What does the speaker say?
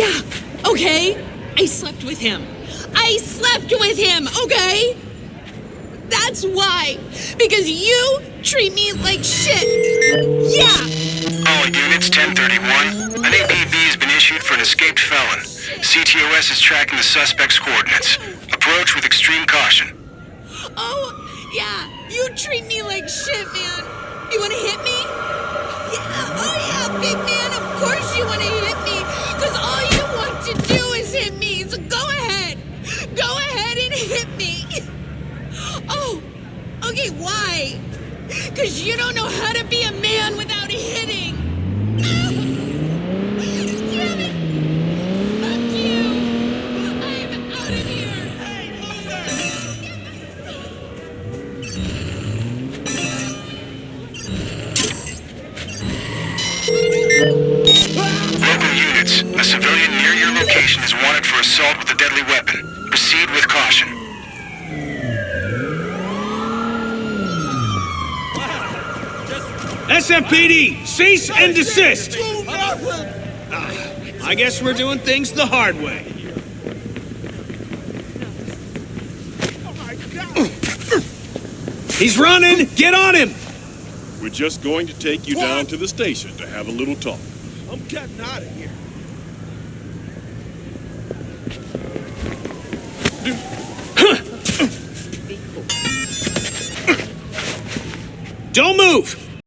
Yeah, okay? I slept with him. I slept with him, okay? That's why. Because you treat me like shit. Yeah! All units, 1031. An APB has been issued for an escaped felon. CTOS is tracking the suspect's coordinates. Approach with extreme caution. Oh, yeah, you treat me like shit, man. You wanna hit me? Yeah, oh yeah, big man, of course you wanna hit me. Cause all you want to do is hit me. So go ahead. Go ahead and hit me. Oh, okay, why? Cause you don't know how to be a man without hitting. Damn it. Fuck you. I'm out of here. Hey, Local units, a civilian near your location is wanted for assault with a deadly weapon. Proceed with caution. SFPD, cease and desist! I guess we're doing things the hard way. He's running! Get on him! We're just going to take you down to the station to have a little talk. I'm getting out of here. Don't move!